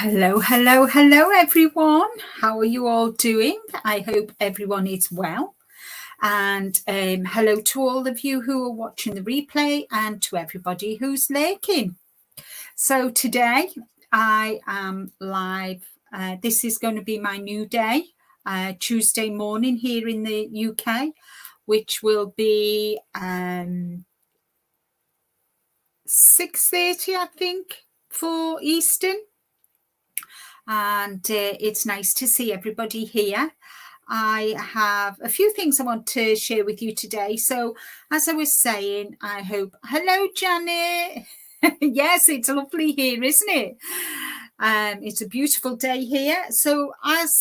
Hello, hello, hello, everyone. How are you all doing? I hope everyone is well. And hello to all of you who are watching the replay and to everybody who's lurking. So today I am live. This is going to be my new day, Tuesday morning here in the UK, which will be 6:30, I think, for Eastern. And it's nice to see everybody here. I have a few things I want to share with you today. So as I was saying, I hope, hello, Janet. Yes, it's lovely here, isn't it? It's a beautiful day here. So as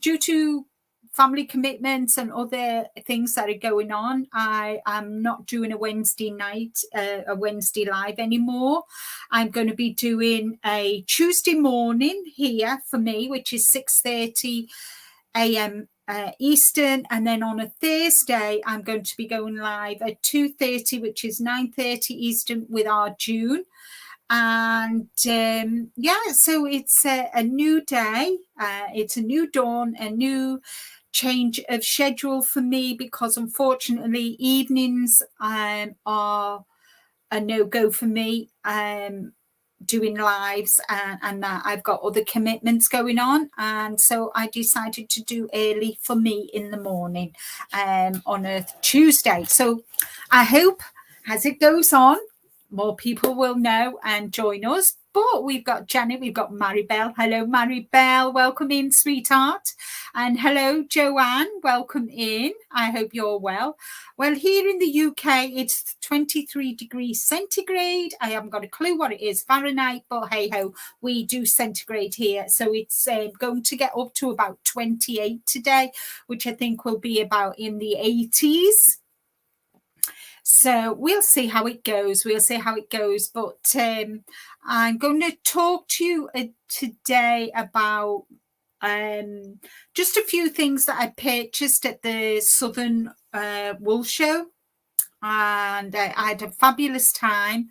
due to family commitments and other things that are going on, I am not doing a Wednesday night, a Wednesday live anymore. I'm going to be doing a Tuesday morning here for me, which is 6:30 a.m. Eastern, and then on a Thursday I'm going to be going live at 2:30, which is 9:30 Eastern, with our June. And so it's a new day, it's a new dawn, a new change of schedule for me, because unfortunately evenings are a no-go for me, doing lives, and I've got other commitments going on, and so I decided to do early for me in the morning on a Tuesday. So I hope as it goes on, more people will know and join us. But we've got Janet, we've got Maribel. Hello, Maribel. Welcome in, sweetheart. And hello, Joanne. Welcome in. I hope you're well. Well, here in the UK, it's 23 degrees centigrade. I haven't got a clue what it is Fahrenheit, but hey ho, we do centigrade here. So it's going to get up to about 28 today, which I think will be about in the 80s. So we'll see how it goes. But I'm going to talk to you today about just a few things that I purchased at the Southern Wool Show. And I had a fabulous time.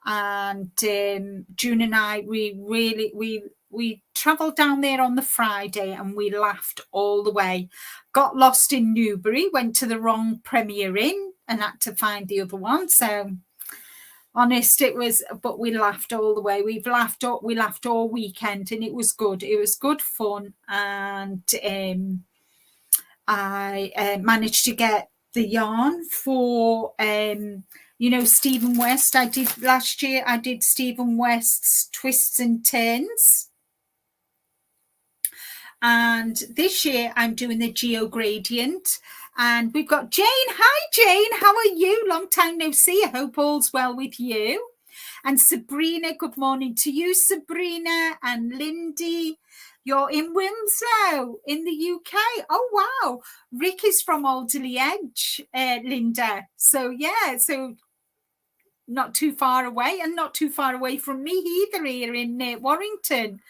And June and I, we travelled down there on the Friday, and we laughed all the way. Got lost in Newbury, went to the wrong Premier Inn and had to find the other one. So honest, it was, but we laughed all the way. We laughed all weekend, and it was good. It was good fun. And I managed to get the yarn for Stephen West. I did last year. I did Stephen West's Twists and Turns, and this year I'm doing the Geo Gradient. And we've got Jane. Hi, Jane. How are you? Long time no see. I hope all's well with you. And Sabrina, good morning to you, Sabrina. And Lindy, you're in Wilmslow in the UK. Oh, wow. Rick is from Alderley Edge, Linda. So, yeah, so not too far away, and not too far away from me either, here in Warrington.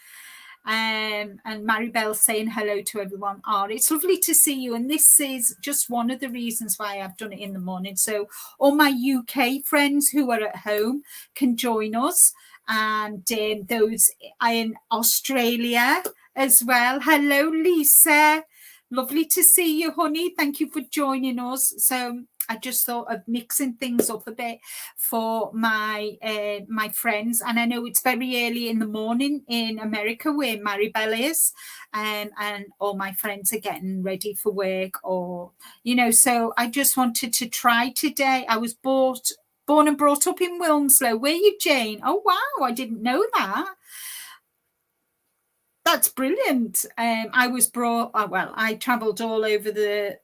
And Maribel saying hello to everyone. It's lovely to see you. And this is just one of the reasons why I've done it in the morning. So all my UK friends who are at home can join us. And those in Australia as well. Hello, Lisa. Lovely to see you, honey. Thank you for joining us. So I just thought of mixing things up a bit for my my friends. And I know it's very early in the morning in America where Maribel is, and all my friends are getting ready for work, or, so I just wanted to try today. I was born and brought up in Wilmslow. Were you, Jane? Oh, wow. I didn't know that. That's brilliant. I travelled all over the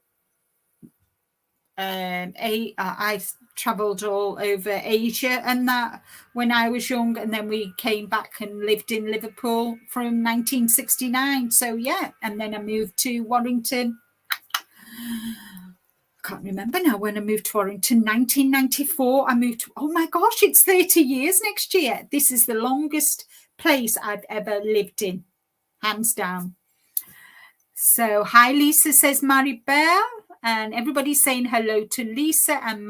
I travelled all over Asia and that when I was young, and then we came back and lived in Liverpool from 1969. So yeah, and then I moved to Warrington. I can't remember now when I moved to Warrington. 1994. I moved to, oh my gosh, it's 30 years next year. This is the longest place I've ever lived in, hands down. So hi, Lisa, says Maribel. And everybody's saying hello to Lisa and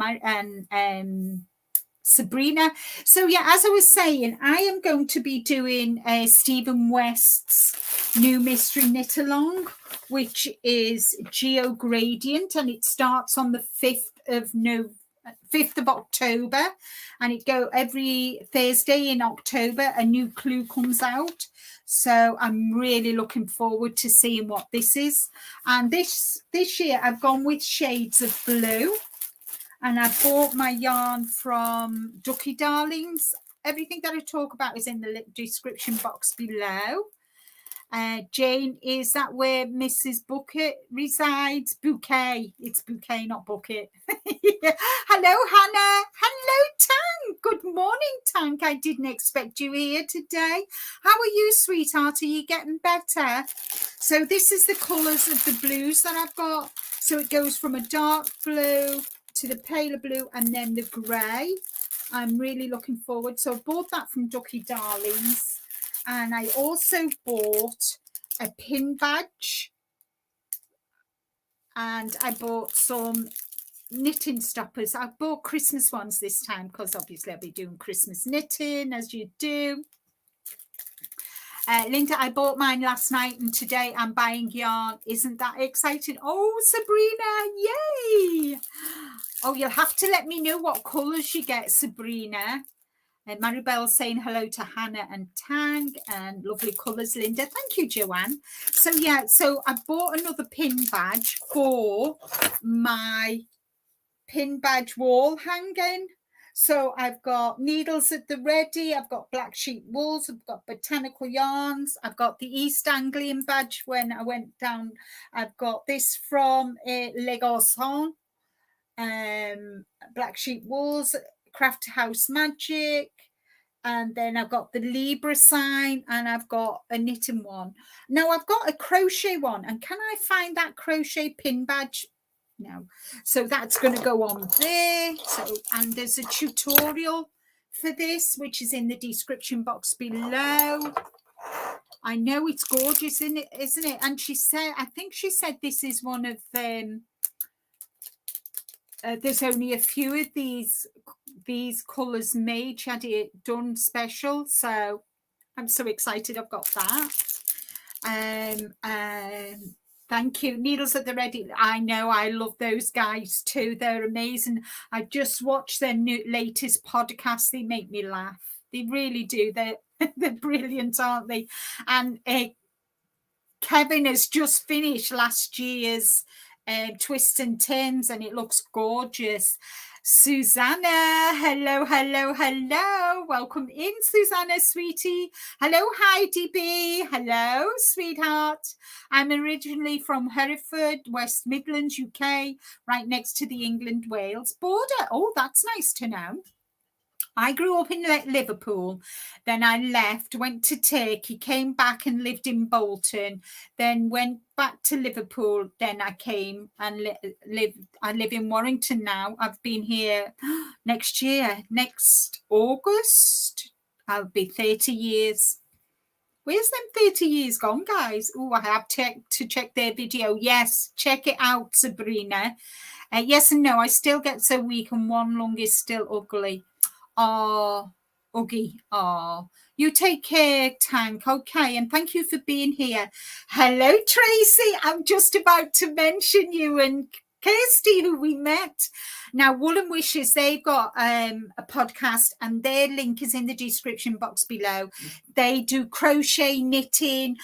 Sabrina. So yeah, as I was saying, I am going to be doing Stephen West's new mystery knit along, which is Geo Gradient, and it starts on the 5th of October, and it go every Thursday in October. A new clue comes out, so I'm really looking forward to seeing what this is. And this year I've gone with shades of blue. And I bought my yarn from Ducky Darlings. Everything that I talk about is in the description box below. Jane, is that where Mrs. Bucket resides? Bouquet. It's Bouquet, not Bucket. Hello, Hannah. Hello, Tank. Good morning, Tank. I didn't expect you here today. How are you, sweetheart? Are you getting better? So this is the colours of the blues that I've got. So it goes from a dark blue to the paler blue and then the grey. I'm really looking forward. So I bought that from Ducky Darlings. And I also bought a pin badge. And I bought some knitting stoppers. I bought Christmas ones this time because obviously I'll be doing Christmas knitting as you do. Linda, I bought mine last night and today I'm buying yarn. Isn't that exciting? Oh, Sabrina, yay! Oh, you'll have to let me know what colours you get, Sabrina. And Maribel saying hello to Hannah and Tang, and lovely colours, Linda. Thank you, Joanne. So, yeah, so I bought another pin badge for my pin badge wall hanging. So I've got needles at the ready. I've got black sheep wools. I've got botanical yarns. I've got the East Anglian badge when I went down. I've got this from Les Garçons, black sheep wools, Craft House Magic. And then I've got the Libra sign, and I've got a knitting one. Now I've got a crochet one, and can I find that crochet pin badge? No. So that's going to go on there. So, and there's a tutorial for this, which is in the description box below. I know it's gorgeous, isn't it? And she said, I think she said this is one of them. There's only a few of these colours made. She had it done special, so I'm so excited I've got that. Thank you. Needles at the ready. I know, I love those guys too. They're amazing. I just watched their latest podcast. They make me laugh. They really do. They're brilliant, aren't they? And Kevin has just finished last year's Twists and Turns, and it looks gorgeous. Susanna, hello. Welcome in, Susanna, sweetie. Hello, Heidi B. Hello, sweetheart. I'm originally from Hereford, West Midlands, UK, right next to the England-Wales border. Oh, that's nice to know. I grew up in Liverpool, then I left, went to Turkey, came back and lived in Bolton, then went back to Liverpool, then I came and I live in Warrington now. I've been here next August, I'll be 30 years. Where's them 30 years gone, guys? Oh, I have to check their video. Yes, check it out, Sabrina. Yes and no, I still get so weak and one lung is still ugly. Oh, Uggy. Oh, you take care, Tank. Okay, and thank you for being here. Hello, Tracy. I'm just about to mention you and Kirsty, who we met. Now, Wool & Wishes, they've got a podcast, and their link is in the description box below. They do crochet, knitting,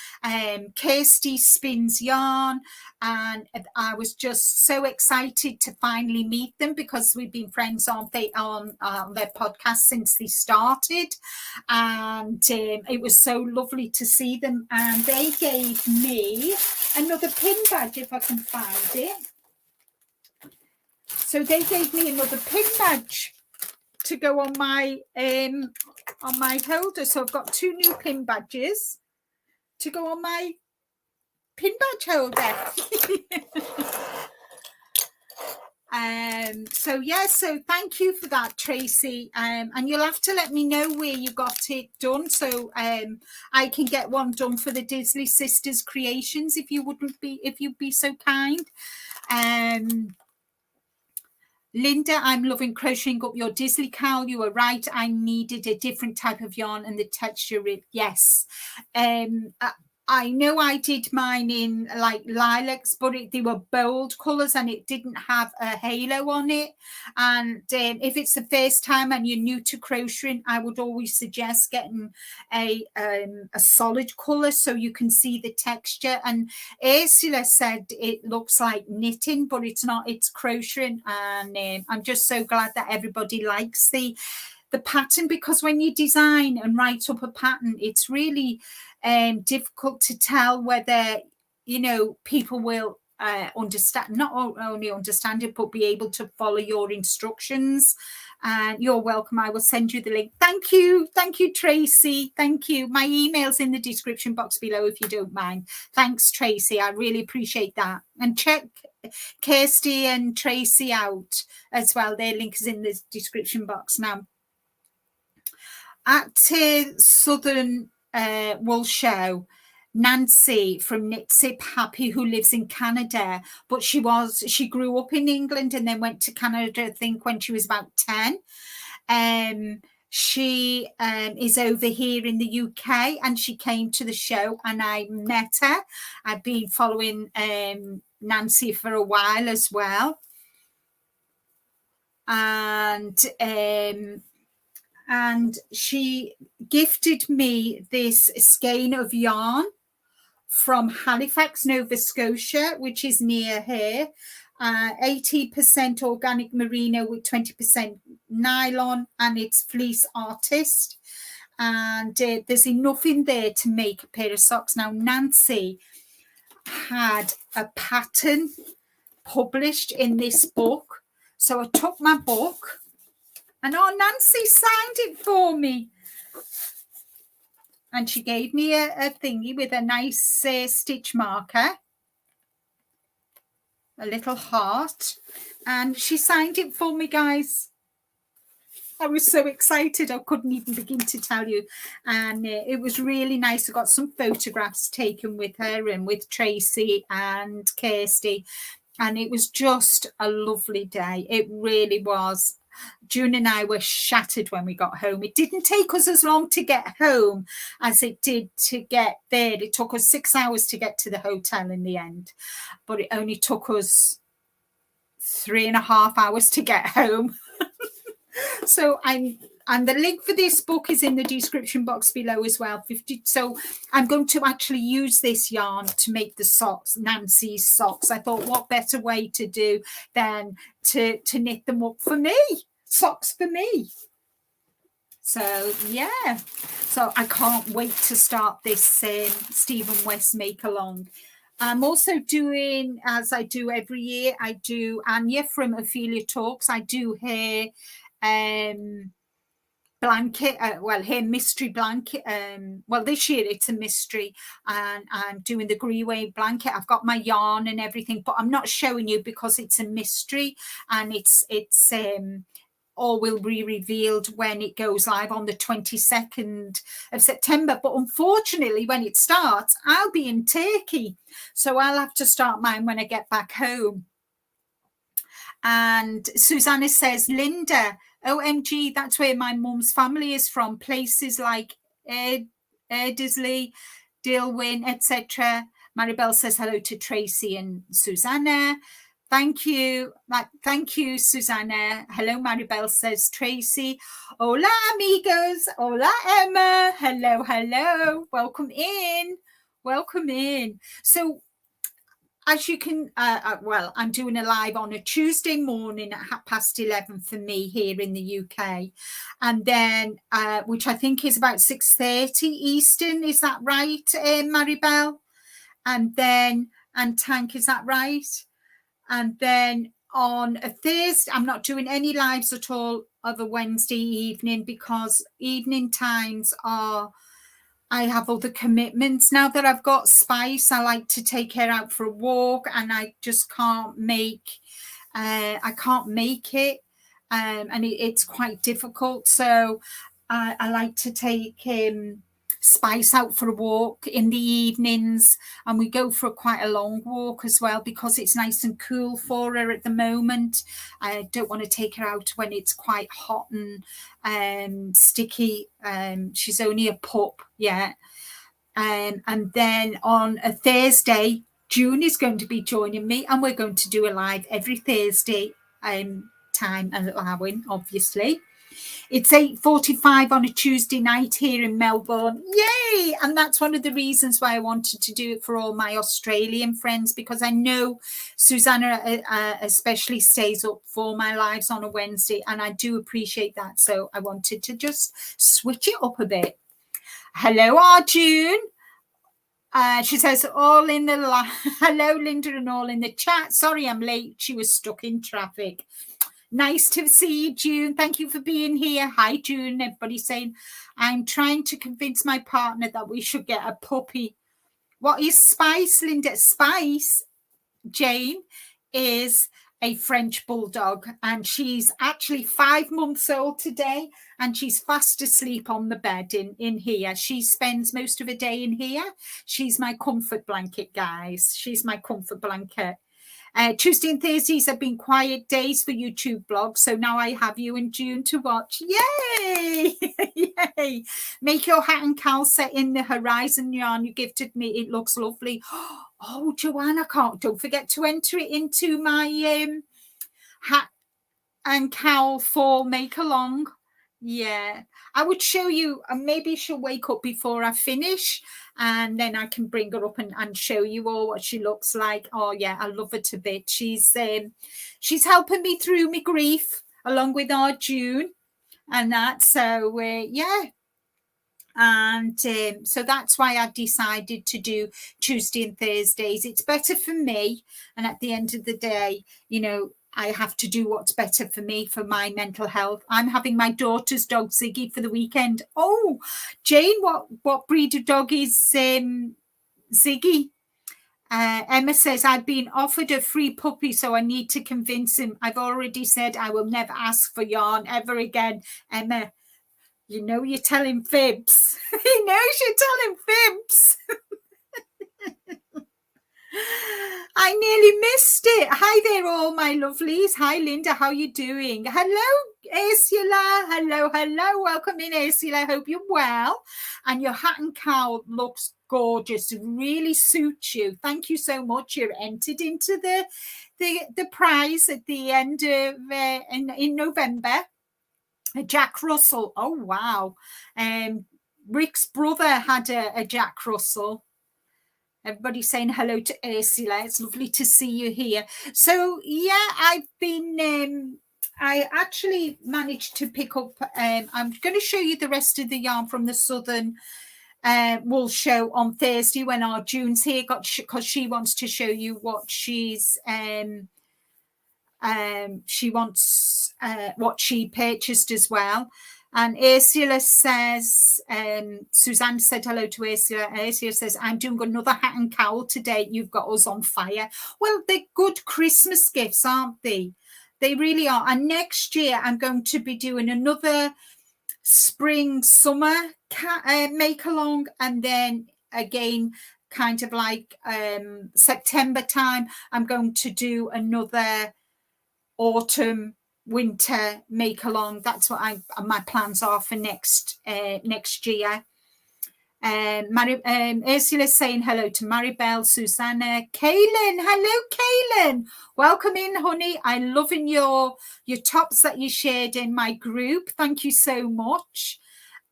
Kirsty spins yarn, and I was just so excited to finally meet them because we've been friends, aren't they, on their podcast since they started, and it was so lovely to see them. And they gave me another pin badge, if I can find it. So they gave me another pin badge to go on my holder. So I've got 2 new pin badges to go on my pin badge holder. So thank you for that, Tracy. And you'll have to let me know where you got it done, so I can get one done for the Disley Sisters Creations, if you'd be so kind. Linda, I'm loving crocheting up your Disley cowl. You were right. I needed a different type of yarn and the texture. Yes. I know I did mine in like lilacs, but they were bold colours and it didn't have a halo on it. And if it's the first time and you're new to crocheting, I would always suggest getting a solid colour so you can see the texture. And Ursula said it looks like knitting, but it's not. It's crocheting, and I'm just so glad that everybody likes the pattern, because when you design and write up a pattern, it's really difficult to tell whether, you know, people will understand, not only understand it, but be able to follow your instructions. And you're welcome. I will send you the link. Thank you. Thank you, Tracy. Thank you. My email's in the description box below if you don't mind. Thanks, Tracy. I really appreciate that. And check Kirsty and Tracy out as well. Their link is in the description box. Now, at Southern Wool Show, Nancy from Knit Sip Happy, who lives in Canada, but she grew up in England and then went to Canada, I think, when she was about 10. She is over here in the UK, and she came to the show and I met her. I've been following Nancy for a while as well. And she gifted me this skein of yarn from Halifax, Nova Scotia, which is near here. 80% organic merino with 20% nylon, and it's fleece artist. And there's enough in there to make a pair of socks. Now, Nancy had a pattern published in this book. So I took my book, and Nancy signed it for me. And she gave me a thingy with a nice stitch marker, a little heart, and she signed it for me, guys. I was so excited, I couldn't even begin to tell you. And it was really nice. I got some photographs taken with her and with Tracy and Kirsty. And it was just a lovely day. It really was. June and I were shattered when we got home. It didn't take us as long to get home as it did to get there. It took us 6 hours to get to the hotel in the end, but it only took us 3.5 hours to get home. So and the link for this book is in the description box below as well. So I'm going to actually use this yarn to make the socks, Nancy's socks. I thought, what better way to do than to knit them up for me, socks for me. So yeah, so I can't wait to start this Stephen West make along. I'm also doing, as I do every year, I do Anya from Ophelia Talks. I do her blanket, her mystery blanket. Well, this year it's a mystery, and I'm doing the Greenway blanket. I've got my yarn and everything, but I'm not showing you because it's a mystery, and it's all will be revealed when it goes live on the 22nd of September. But unfortunately, when it starts, I'll be in Turkey, so I'll have to start mine when I get back home. And Susanna says, Linda, OMG, that's where my mum's family is from, places like Erdesley, Dilwyn, etc. Maribel says hello to Tracy and Susanna. Thank you. Thank you, Susanna. Hello, Maribel, says Tracy. Hola, amigos. Hola, Emma. Hello, hello. Welcome in. Welcome in. So, as you can, well, I'm doing a live on a Tuesday morning at 11:30 for me here in the UK. And then, which I think is about 6:30 Eastern. Is that right, Maribel? And then, and Tank, is that right? And then on a Thursday, I'm not doing any lives at all of a Wednesday evening, because evening times are, I have other commitments. Now that I've got Spice, I like to take her out for a walk, and I just can't make, I can't make it. And it's quite difficult. So I like to take him Spice out for a walk in the evenings, and we go for quite a long walk as well because it's nice and cool for her at the moment. I don't want to take her out when it's quite hot and sticky. She's only a pup yet. And then on a Thursday, June is going to be joining me, and we're going to do a live every Thursday, time allowing, obviously. It's 8:45 on a Tuesday night here in Melbourne. Yay! And that's one of the reasons why I wanted to do it for all my Australian friends, because I know Susanna especially stays up for my lives on a Wednesday, and I do appreciate that. So I wanted to just switch it up a bit. Hello, Arjun. She says, all in the hello, Linda, and all in the chat. Sorry, I'm late. She was stuck in traffic. Nice to see you, June. Thank you for being here. Hi, June. Everybody's saying, I'm trying to convince my partner that we should get a puppy. What is Spice, Linda? Spice, Jane, is a French bulldog, and she's actually 5 months old today, and she's fast asleep on the bed in here. She spends most of her day in here. She's my comfort blanket, guys. She's my comfort blanket. Tuesday and Thursdays have been quiet days for YouTube blogs, so now I have you in June to watch. Yay! Yay! Make your hat and cowl set in the horizon yarn you gifted me. It looks lovely. Oh, Joanna, don't forget to enter it into my hat and cowl fall make along. Yeah, I would show you, and maybe she'll wake up before I finish, and then I can bring her up and show you all what she looks like. Oh yeah, I love her to bits. She's helping me through my grief along with our June and that. So yeah. And so that's why I've decided to do Tuesday and Thursdays. It's better for me. And at the end of the day, you know, I have to do what's better for me, for my mental health. I'm having my daughter's dog, Ziggy, for the weekend. Oh, Jane, what breed of dog is Ziggy? Emma says, I've been offered a free puppy, so I need to convince him. I've already said I will never ask for yarn ever again. Emma, you know you're telling fibs. He knows you're telling fibs. I nearly missed it. Hi there, all my lovelies. Hi, Linda. How you doing? Hello, Ursula. Hello. Welcome in, Ursula. I hope you're well. And your hat and cowl looks gorgeous. It really suits you. Thank you so much. You're entered into the prize at the end of in November. Jack Russell. Oh, wow. Rick's brother had a Jack Russell. Everybody saying hello to Ursula. It's lovely to see you here. So, yeah, I've been... I actually managed to pick up... I'm going to show you the rest of the yarn from the Southern wool show on Thursday when our June's here, because she wants to show you what she's... she wants what she purchased as well. And Ursula says, Suzanne said hello to Ursula. Ursula says, I'm doing another hat and cowl today. You've got us on fire. Well, they're good Christmas gifts, aren't they? They really are. And next year, I'm going to be doing another spring, summer make along. And then again, kind of like September time, I'm going to do another autumn, winter make along. That's what my plans are for next year. Ursula's saying hello to Maribel, Susanna, Kaylin. Hello, Kaylin. Welcome in, honey. I'm loving your tops that you shared in my group. Thank you so much.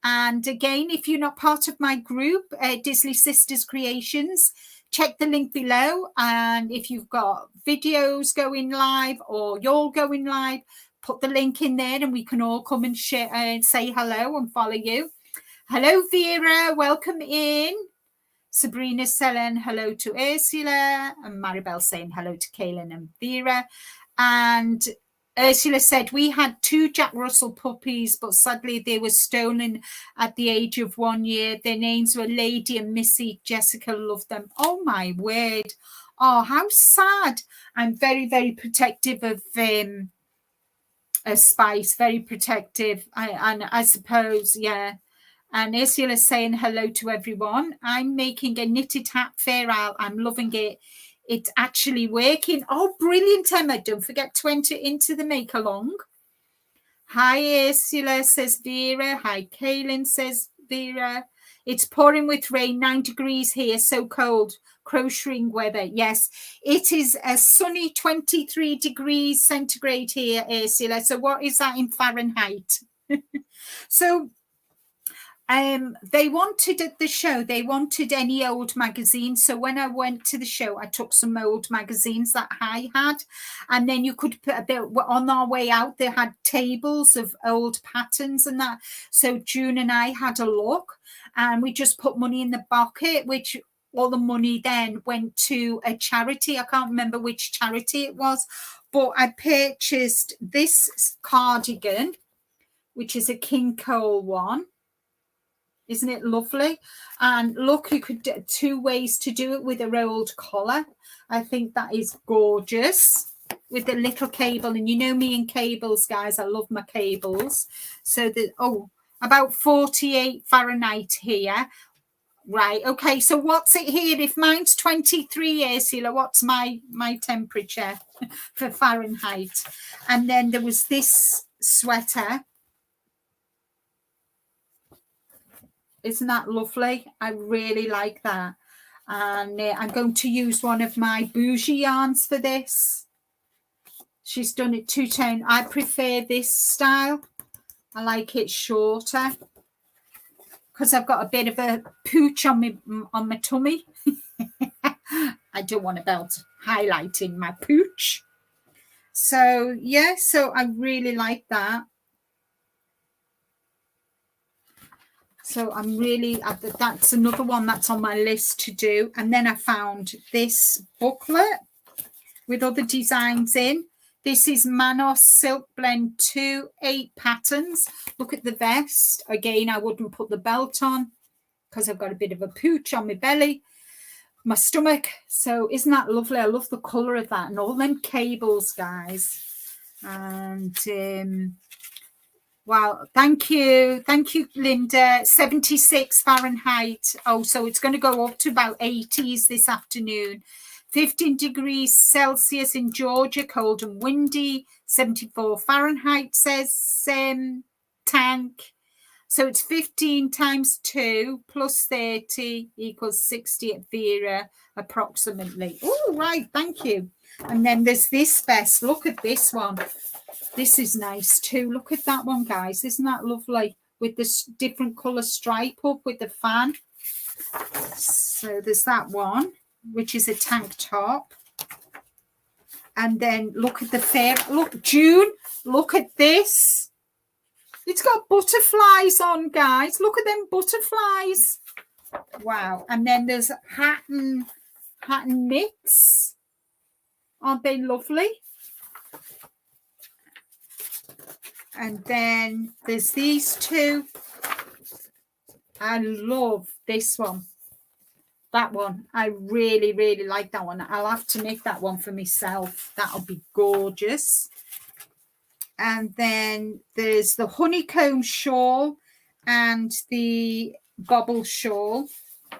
And again, if you're not part of my group, Disley Sisters Creations, check the link below. And if you've got videos going live or you're going live, put the link in there and we can all come and share and say hello and follow you. Hello, Vera. Welcome in. Sabrina saying hello to Ursula, and Maribel saying hello to Kaylin and Vera. And Ursula said, we had 2 Jack Russell puppies, but sadly they were stolen at the age of 1 year. Their names were Lady and Missy. Jessica loved them. Oh, my word. Oh, how sad. I'm very, very protective of Spice, very protective. And I suppose, yeah, And Ursula's saying hello to everyone. I'm making a knitted hat fair out. I'm loving it. It's actually working. Oh, brilliant, Emma. Don't forget to enter into the make along. Hi, Ursula, says Vera. Hi, Kaylin, says Vera. It's pouring with rain, 9 degrees here, so cold. Crocheting weather. Yes, it is a sunny 23 degrees centigrade here, Ursula. So what is that in Fahrenheit? So they wanted at the show, they wanted any old magazines. So when I went to the show, I took some old magazines that I had, and then you could put a bit on our way out. They had tables of old patterns and that. So June and I had a look, and we just put money in the bucket, which all the money then went to a charity. I can't remember which charity it was, but I purchased this cardigan, which is a King Cole one. Isn't it lovely? And look, you could do 2 ways to do it with a rolled collar. I think that is gorgeous with the little cable. And you know me and cables, guys. I love my cables. So about 48 Fahrenheit here. Right. Okay. So what's it here? If mine's 23, Ursula, what's my temperature for Fahrenheit? And then there was this sweater. Isn't that lovely? I really like that. And I'm going to use one of my bougie yarns for this. She's done it 2-tone. I prefer this style. I like it shorter because I've got a bit of a pooch on my tummy. I don't want a belt highlighting my pooch. So yeah, so I really like that. So I'm really, that's another one that's on my list to do. And then I found this booklet with other designs in. This is Manos Silk Blend 2, 8 patterns. Look at the vest. Again, I wouldn't put the belt on because I've got a bit of a pooch on my belly, my stomach. So isn't that lovely? I love the colour of that and all them cables, guys. And wow, thank you, Linda. 76 Fahrenheit. Oh, so it's going to go up to about 80s this afternoon. 15 degrees Celsius in Georgia, cold and windy. 74 Fahrenheit, says Tank. So it's 15 times 2 plus 30 equals 60 at Vera, approximately. Oh, right, thank you. And then there's this vest. Look at this one. This is nice too. Look at that one, guys. Isn't that lovely? With this different colour stripe up with the fan. So there's that one, which is a tank top. And then look at the fair. Look, June, look at this. It's got butterflies on, guys. Look at them butterflies. Wow. And then there's hat and mitts. Aren't they lovely? And then there's these two. I love this one. That one. I really, really like that one. I'll have to make that one for myself. That'll be gorgeous. And then there's the honeycomb shawl and the bubble shawl.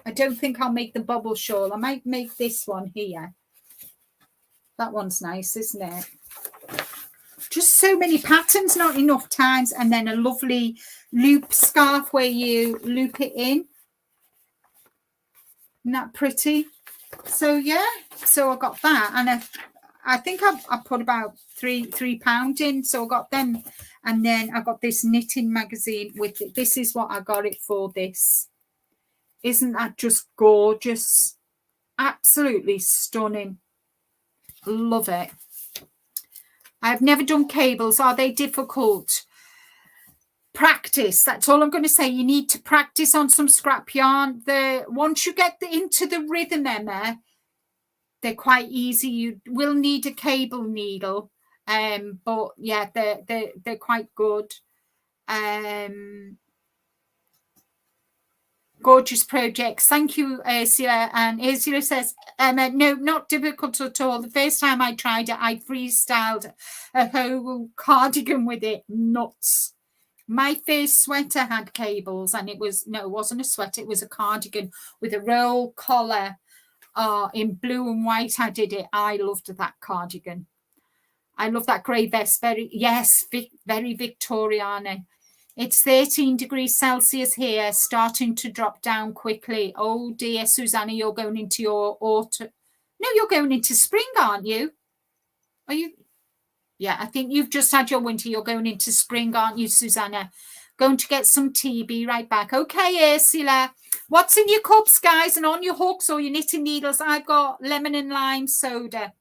I don't think I'll make the bubble shawl. I might make this one here. That one's nice, isn't it? Just so many patterns, not enough times. And then a lovely loop scarf where you loop it in. Isn't that pretty? So yeah, so I got that, and I think I put about £3 in, so I got them. And then I got this knitting magazine with it. This is what I got it for. This, isn't that just gorgeous? Absolutely stunning. Love it. I've never done cables. Are they difficult? Practice. That's all I'm going to say. You need to practice on some scrap yarn. Once you get into the rhythm, Emma, they're quite easy. You will need a cable needle, but yeah, they're quite good. Gorgeous projects. Thank you, Ursula. And Ursula says, no, not difficult at all. The first time I tried it, I freestyled a whole cardigan with it. Nuts. My first sweater had cables, and it wasn't a sweater, it was a cardigan with a roll collar. In blue and white I did it. I loved that cardigan. I love that grey vest. Very Victoriana. It's 13 degrees Celsius here, starting to drop down quickly. Oh dear, Susanna, you're going into your autumn. No, you're going into spring, aren't you? Are you? Yeah, I think you've just had your winter. You're going into spring, aren't you, Susanna? Going to get some tea. Be right back. Okay, Ursula. What's in your cups, guys, and on your hooks or your knitting needles? I've got lemon and lime soda.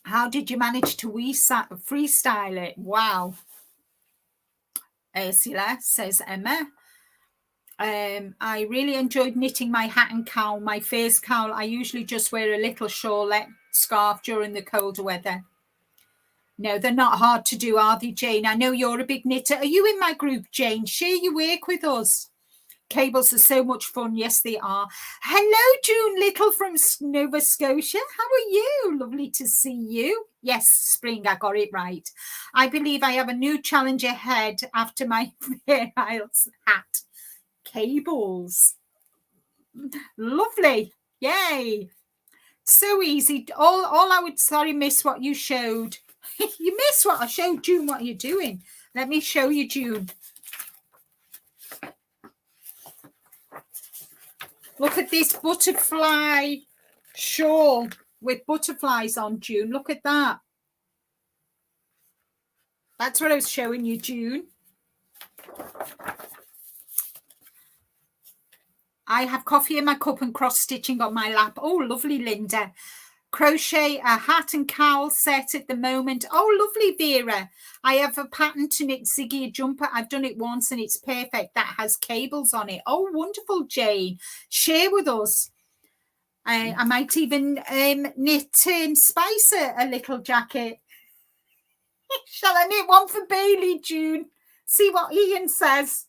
How did you manage to freestyle it? Wow. Ursula, says Emma. I really enjoyed knitting my hat and cowl. My first cowl, I usually just wear a little shawlette scarf during the colder weather. No, they're not hard to do, are they, Jane? I know you're a big knitter. Are you in my group, Jane? Share your work with us. Cables are so much fun. Yes, they are. Hello, June Little from Nova Scotia. How are you? Lovely to see you. Yes, spring, I got it right. I believe I have a new challenge ahead after my Fair Isles hat. Cables. Lovely. Yay. So easy. All I would, sorry, miss what you showed. You missed what I showed, June. What are you doing? Let me show you, June. Look at this butterfly shawl with butterflies on, June. Look at that. That's what I was showing you, June. I have coffee in my cup and cross stitching on my lap. Oh, lovely, Linda. Crochet a hat and cowl set at the moment. Oh, lovely, Vera. I have a pattern to knit Ziggy a jumper. I've done it once and it's perfect. That has cables on it. Oh, wonderful, Jane. Share with us. I might even knit Spice a little jacket. Shall I knit one for Bailey, June? See what Ian says.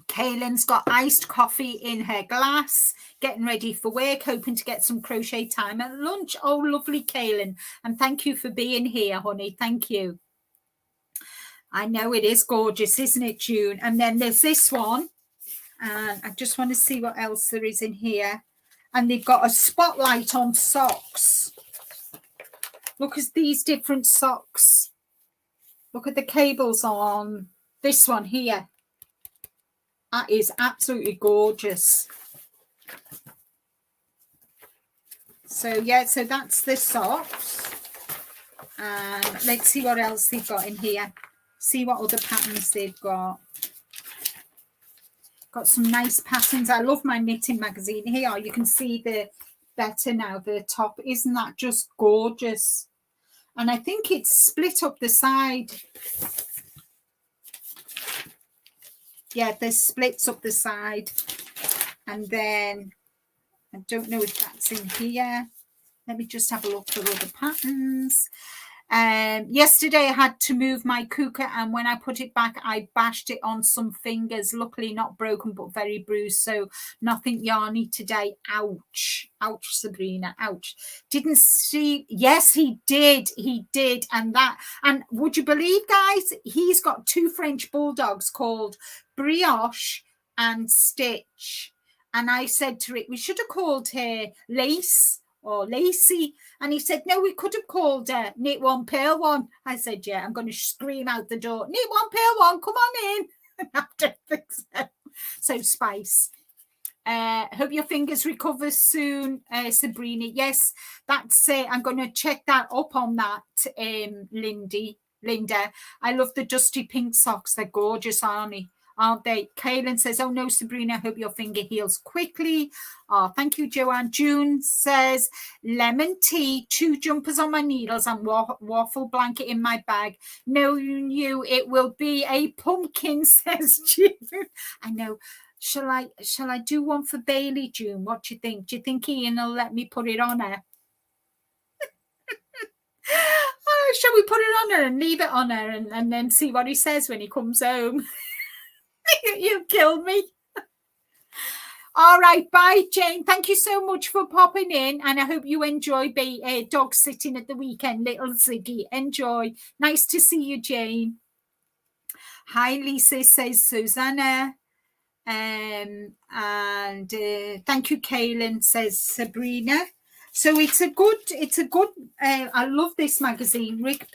Kaylin's got iced coffee in her glass, getting ready for work, hoping to get some crochet time at lunch. Oh, lovely, Kaylin. And thank you for being here, honey. Thank you. I know it is gorgeous, isn't it, June? And then there's this one. And I just want to see what else there is in here. And they've got a spotlight on socks. Look at these different socks. Look at the cables on this one here. That is absolutely gorgeous. So, yeah, so that's the socks. And let's see what else they've got in here. See what other patterns they've got. Got some nice patterns. I love my knitting magazine. Here, you can see the better now, the top. Isn't that just gorgeous? And I think it's split up the side. Yeah, there's splits up the side. And then, I don't know if that's in here. Let me just have a look for other patterns. Yesterday I had to move my cooker, and when I put it back, I bashed it on some fingers. Luckily not broken, but very bruised. So nothing yarny today. Ouch. Ouch, Sabrina. Ouch. Didn't see. Yes, he did. He did. And would you believe, guys, he's got two French bulldogs called Brioche and Stitch. And I said to Rick, we should have called her Lace or Lacey. And he said, no, we could have called her Knit One, Pearl One. I said, yeah, I'm going to scream out the door, Knit One, Pearl One, come on in. And I don't think so. So Spice. Hope your fingers recover soon, Sabrina. Yes, that's it. I'm going to check that up on that, Linda. I love the dusty pink socks. They're gorgeous, aren't they? Kaylin says, oh no, Sabrina, I hope your finger heals quickly. Oh, thank you, Joanne. June says, lemon tea, 2 jumpers on my needles and waffle blanket in my bag. No, you, it will be a pumpkin, says June. I know. Shall I do one for Bailey, June? What do you think? Do you think Ian will let me put it on her? Oh, shall we put it on her and leave it on her and then see what he says when he comes home? You'll kill me. All right, bye, Jane. Thank you so much for popping in, and I hope you enjoy dog sitting at the weekend, little Ziggy. Enjoy. Nice to see you, Jane. Hi, Lisa, says Susanna. And thank you, Kaylin, says Sabrina. So it's a good I love this magazine. Rick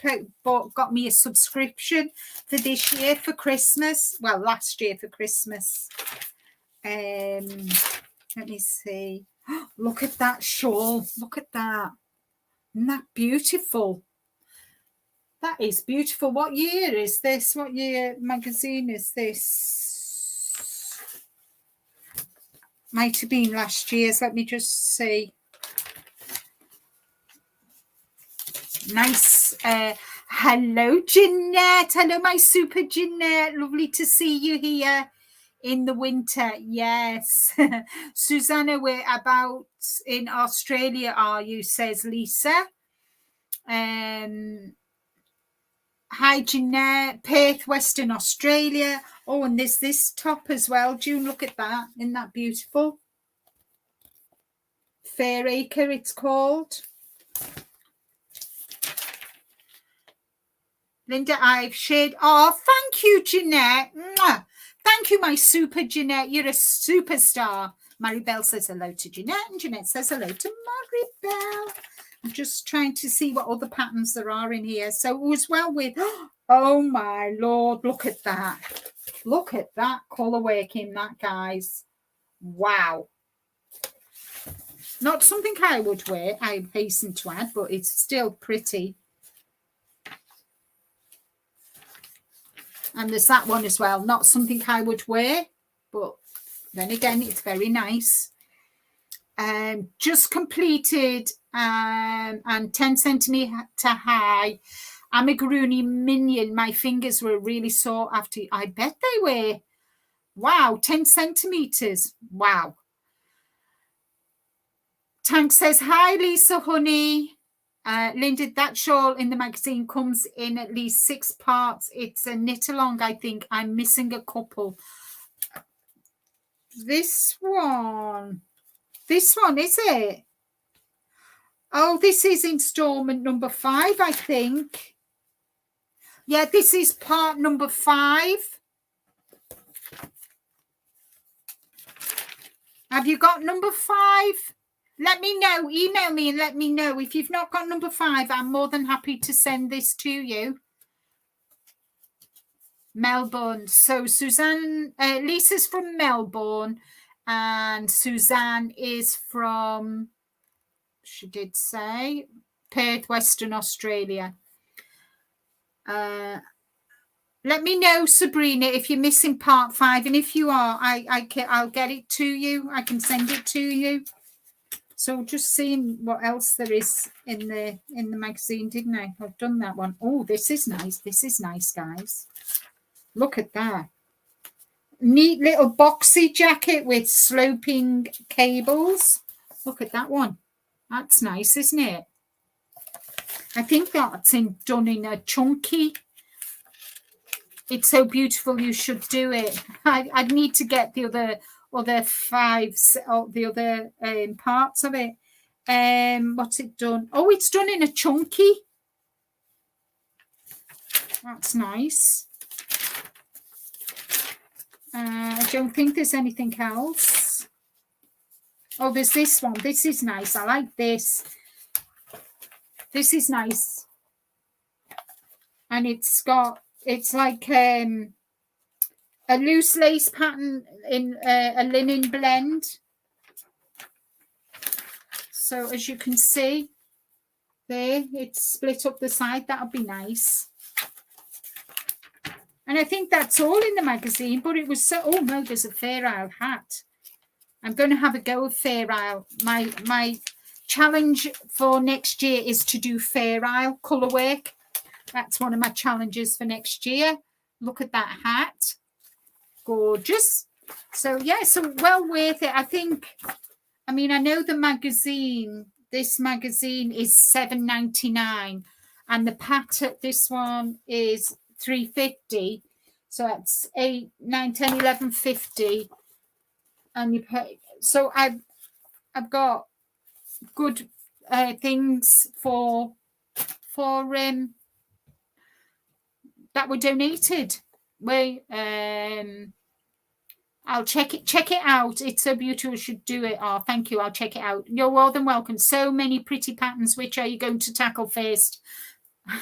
got me a subscription for this year for Christmas. Well, last year for Christmas. Let me see. Look at that shawl. Look at that. Isn't that beautiful? That is beautiful. What year is this? What year magazine is this? Might have been last year's. Let me just see. Nice. Hello, Jeanette. Hello, my super Jeanette. Lovely to see you here in the winter. Yes. Susanna, we're about in Australia, are you? Says Lisa. Hi, Jeanette. Perth, Western Australia. Oh, and there's this top as well, June. Look at that. Isn't that beautiful? Fairacre, it's called. Linda, I've shared. Oh, thank you, Jeanette. Mwah. Thank you, my super Jeanette. You're a superstar. Maribel says hello to Jeanette, and Jeanette says hello to Maribel. I'm just trying to see what other patterns there are in here. So as well with, oh my Lord, look at that. Look at that colour work in that, guys. Wow. Not something I would wear, I hasten to add, but it's still pretty. And there's that one as well. Not something I would wear, but then again, it's very nice. Just completed and 10 centimetre high amigurumi minion. My fingers were really sore after. I bet they were. Wow, 10 centimetres. Wow. Tank says, hi, Lisa, honey. Linda, that shawl in the magazine comes in at least 6 parts. It's a knit along, I think. I'm missing a couple. This one, is it? Oh, this is installment number 5, I think. Yeah, this is part number 5. Have you got number 5? Let me know. Email me and let me know. If you've not got number 5, I'm more than happy to send this to you. Melbourne. So Suzanne, Lisa's from Melbourne, and Suzanne is from, she did say, Perth, Western Australia. Let me know, Sabrina, if you're missing part 5, and if you are, I'll get it to you. I can send it to you. So just seeing what else there is in the magazine, didn't I? I've done that one. Oh, this is nice. This is nice, guys. Look at that. Neat little boxy jacket with sloping cables. Look at that one. That's nice, isn't it? I think that's done in a chunky. It's so beautiful, you should do it. I'd need to get the other 5, the other parts of it. What's it done? Oh, it's done in a chunky. That's nice. I don't think there's anything else. Oh, there's this one. This is nice. I like this. This is nice. And it's like a loose lace pattern in a linen blend. So as you can see there, it's split up the side. That'll be nice. And I think that's all in the magazine, but it was so, oh no, there's a Fair Isle hat. I'm going to have a go of Fair Isle. My challenge for next year is to do Fair Isle colour work. That's one of my challenges for next year. Look at that hat. Gorgeous. So yeah, so well worth it. I mean, I know the magazine, this magazine is $7.99, and the pattern, this one is $3.50. So that's 8, 9, 10, 11.50, and you pay So I've got good things for that were donated. I'll check it out. It's so beautiful. Should do it. Oh, thank you. I'll check it out. You're more than welcome. So many pretty patterns. Which are you going to tackle first?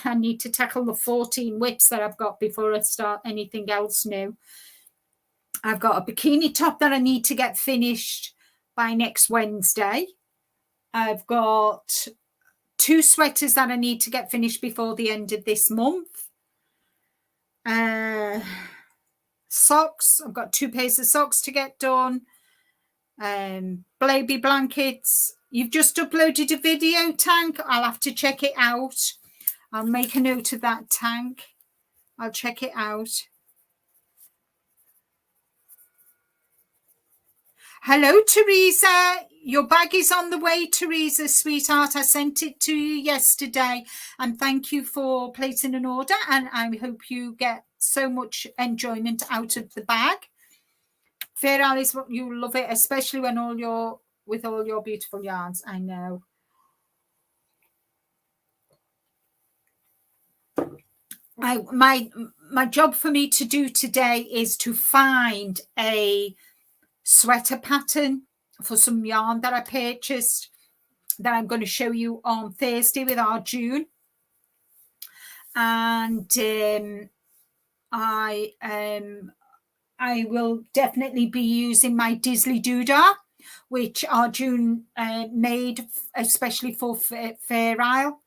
I need to tackle the 14 whips that I've got before I start anything else new. I've got a bikini top that I need to get finished by next Wednesday. I've got 2 sweaters that I need to get finished before the end of this month. Socks. I've got 2 pairs of socks to get done. Baby blankets. You've just uploaded a video, Tank. I'll have to check it out. I'll make a note of that, Tank. I'll check it out. Hello, Teresa. Your bag is on the way, Teresa, sweetheart. I sent it to you yesterday. And thank you for placing an order. And I hope you get so much enjoyment out of the bag. Fair Alice, you love it, especially when with all your beautiful yarns. I know. My job for me to do today is to find a sweater pattern for some yarn that I purchased that I'm going to show you on Thursday with our June. And I will definitely be using my Disley Doodah, which our June made especially for Fair Isle.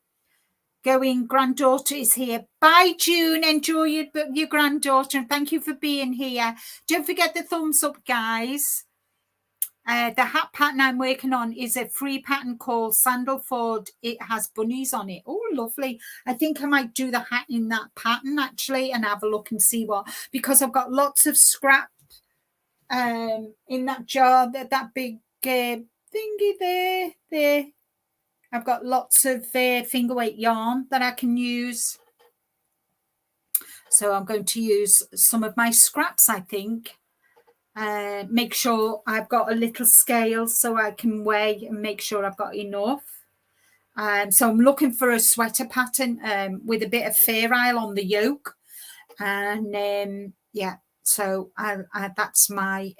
Going, granddaughter is here. Bye, June. Enjoy your granddaughter, and thank you for being here. Don't forget the thumbs up, guys. The hat pattern I'm working on is a free pattern called Sandalford. It has bunnies on it. Oh, lovely. I think I might do the hat in that pattern, actually, and have a look and see what, because I've got lots of scrap in that jar, that big thingy there. I've got lots of finger weight yarn that I can use. So I'm going to use some of my scraps, I think. Make sure I've got a little scale so I can weigh and make sure I've got enough. So I'm looking for a sweater pattern with a bit of Fair Isle on the yoke. And yeah, so that's my...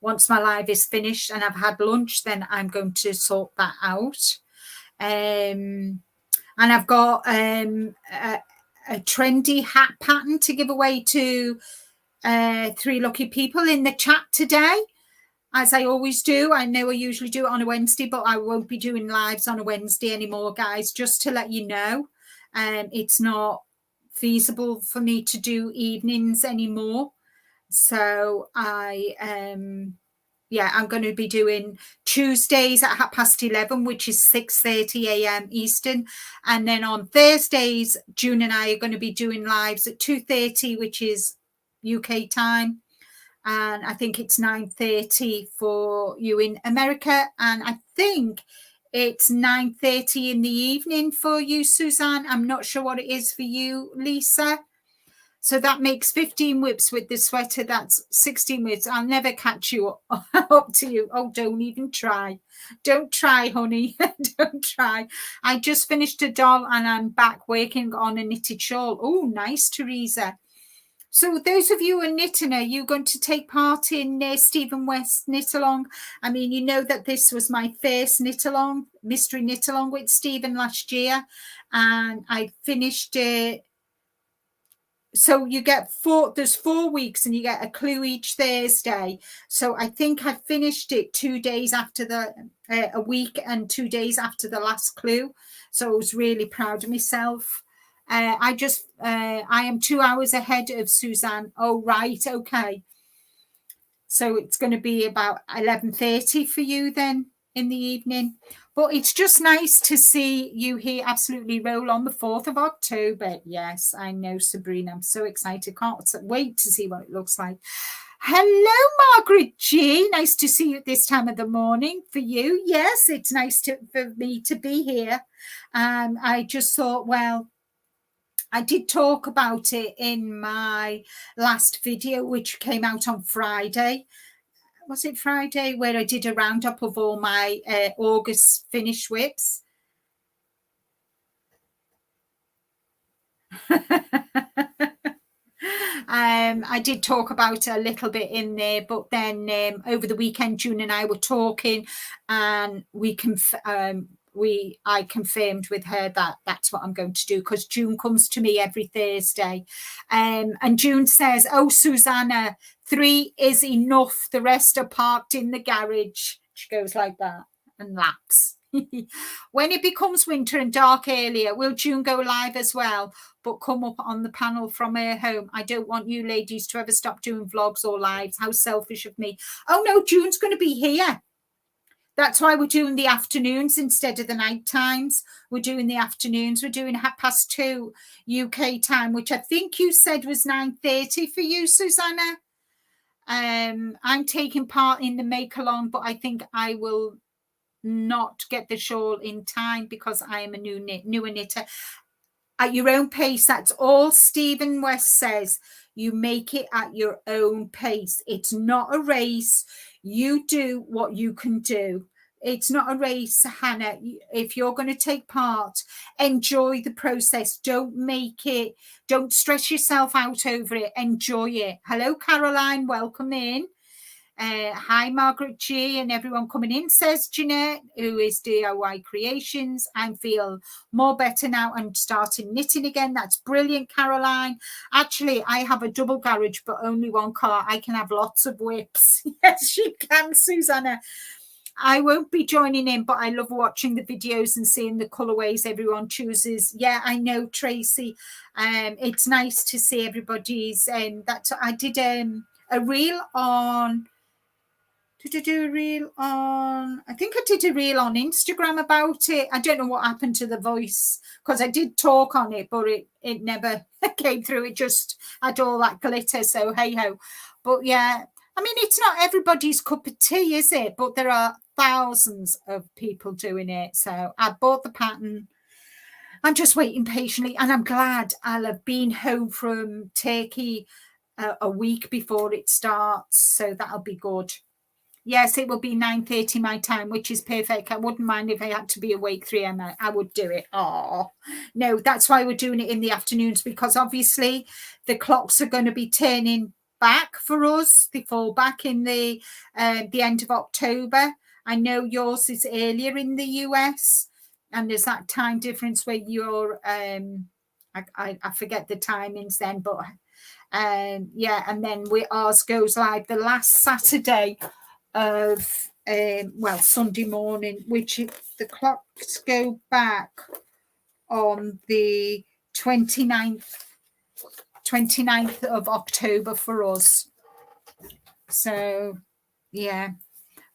once my live is finished and I've had lunch, then I'm going to sort that out. And I've got a trendy hat pattern to give away to 3 lucky people in the chat today, as I always do. I know I usually do it on a Wednesday, but I won't be doing lives on a Wednesday anymore, guys, just to let you know. It's not feasible for me to do evenings anymore. So I'm going to be doing Tuesdays at 11:30, which is 6:30 a.m. Eastern. And then on Thursdays, June and I are going to be doing lives at 2:30, which is UK time. And I think it's 9:30 for you in America. And I think it's 9:30 in the evening for you, Suzanne. I'm not sure what it is for you, Lisa. So that makes 15 whips with the sweater. That's 16 whips. I'll never catch you up to you. Oh, don't even try. Don't try, honey. Don't try. I just finished a doll and I'm back working on a knitted shawl. Oh, nice, Teresa. So those of you who are knitting, are you going to take part in Stephen West Knit Along? I mean, you know that this was my first knit along, mystery knit along with Stephen last year. And I finished it. So you get there's 4 weeks and you get a clue each Thursday. So I think I finished it 2 days after a week and 2 days after the last clue. So I was really proud of myself. I am 2 hours ahead of Suzanne. Oh, right. Okay. So it's going to be about 11:30 for you then in the evening. But it's just nice to see you here absolutely roll on the 4th of October. Yes, I know, Sabrina. I'm so excited. Can't wait to see what it looks like. Hello, Margaret G. Nice to see you at this time of the morning for you. Yes, it's nice for me to be here. I just thought, well, I did talk about it in my last video, which came out on Friday, was it Friday, where I did a roundup of all my August finish whips. I did talk about it a little bit in there, but then over the weekend, June and I were talking, and I confirmed with her that that's what I'm going to do, because June comes to me every Thursday, and June says, "Oh, Susanna, 3 is enough. The rest are parked in the garage." She goes like that and laughs. When it becomes winter and dark earlier, will June go live as well, but come up on the panel from her home? I don't want you ladies to ever stop doing vlogs or lives. How selfish of me. Oh no, June's going to be here. That's why we're doing the afternoons instead of the night times. We're doing the afternoons. We're doing 2:30 UK time, which I think you said was 9:30 for you, Susanna. I'm taking part in the make along, but I think I will not get the shawl in time because I am a newer knitter. At your own pace, that's all Stephen West says. You make it at your own pace. It's not a race. You do what you can do. It's not a race, Hannah. If you're going to take part, enjoy the process. Don't stress yourself out over it. Enjoy it. Hello, Caroline. Welcome in. Hi, Margaret G, and everyone coming in, says Jeanette, who is DIY Creations. I feel more better now. I'm starting knitting again. That's brilliant, Caroline. Actually, I have a double garage, but only one car. I can have lots of whips. Yes, you can, Susanna. I won't be joining in, but I love watching the videos and seeing the colorways everyone chooses. Yeah, I know, Tracy. It's nice to see everybody's. I did a reel on. Did I do a reel on? I think I did a reel on Instagram about it. I don't know what happened to the voice, because I did talk on it, but it never came through. It just had all that glitter. So hey ho. But yeah, I mean, it's not everybody's cup of tea, is it? But there are thousands of people doing it. So I bought the pattern. I'm just waiting patiently, and I'm glad. I'll have been home from Turkey a week before it starts, so that'll be good. Yes, it will be 9:30 my time, which is perfect. I wouldn't mind if I had to be awake 3 a.m. I would do it. Oh, no, that's why we're doing it in the afternoons, because obviously the clocks are going to be turning back for us. They fall back in the end of October. I know yours is earlier in the US, and there's that time difference where you're, I forget the timings then, but yeah, and then ours goes live the last Saturday of Sunday morning, which the clocks go back on the 29th of October for us. So yeah,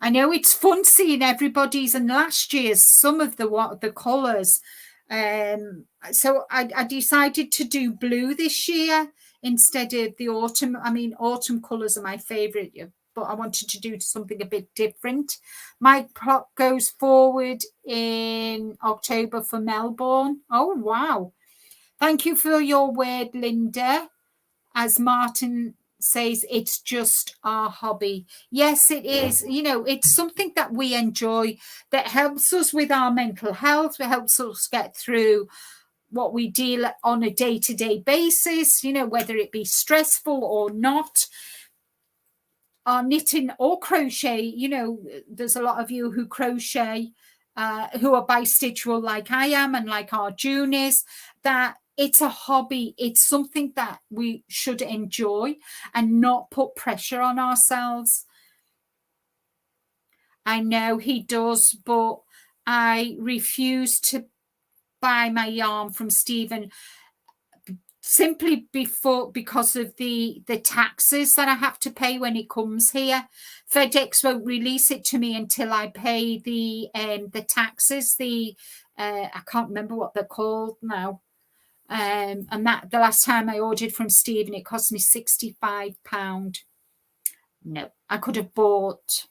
I know it's fun seeing everybody's, and last year's, some of the colors. So I decided to do blue this year instead of the autumn. I mean, autumn colors are my favorite, but I wanted to do something a bit different. My clock goes forward in October for Melbourne. Oh, wow. Thank you for your word, Linda. As Martin says, it's just our hobby. Yes, it is. You know, it's something that we enjoy, that helps us with our mental health. It helps us get through what we deal on a day-to-day basis, you know, whether it be stressful or not. Our knitting or crochet, you know, there's a lot of you who crochet, who are bi-stitchual like I am, and like our June is, that it's a hobby. It's something that we should enjoy and not put pressure on ourselves. I know he does, but I refuse to buy my yarn from Stephen simply because of the taxes that I have to pay when it comes here. FedEx won't release it to me until I pay the taxes. I can't remember what they're called now. And that the last time I ordered from Stephen, it cost me £65. No, I could have bought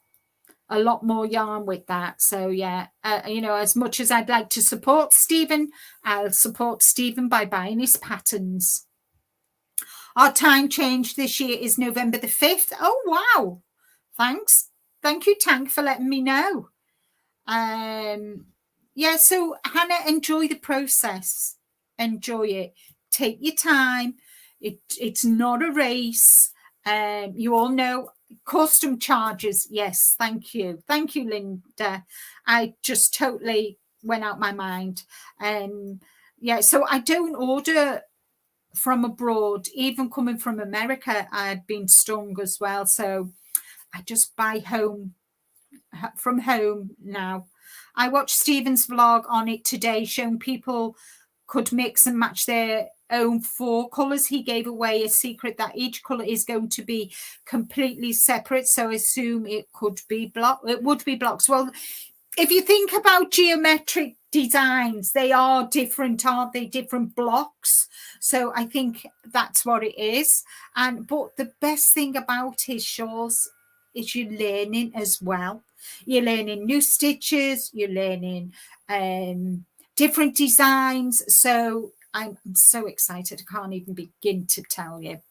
a lot more yarn with that. So yeah, you know, as much as I'd like to support Stephen, I'll support Stephen by buying his patterns. Our time change this year is November the 5th. Oh wow, Thanks. Thank you, Tank, for letting me know. Yeah, so Hannah, enjoy the process. Enjoy it. Take your time. It's not a race. You all know custom charges. Yes, thank you. Thank you, Linda. I just totally went out my mind. Yeah, so I don't order from abroad, even coming from America. I'd been stung as well, so I just buy from home now. I watched Stephen's vlog on it today, showing people could mix and match their own 4 colors. He gave away a secret that each color is going to be completely separate, so I assume it would be blocks. Well, if you think about geometric designs, they are different, aren't they? Different blocks. So I think that's what it is. But the best thing about his shawls is you're learning as well. You're learning new stitches, you're learning different designs. So I'm so excited. I can't even begin to tell you.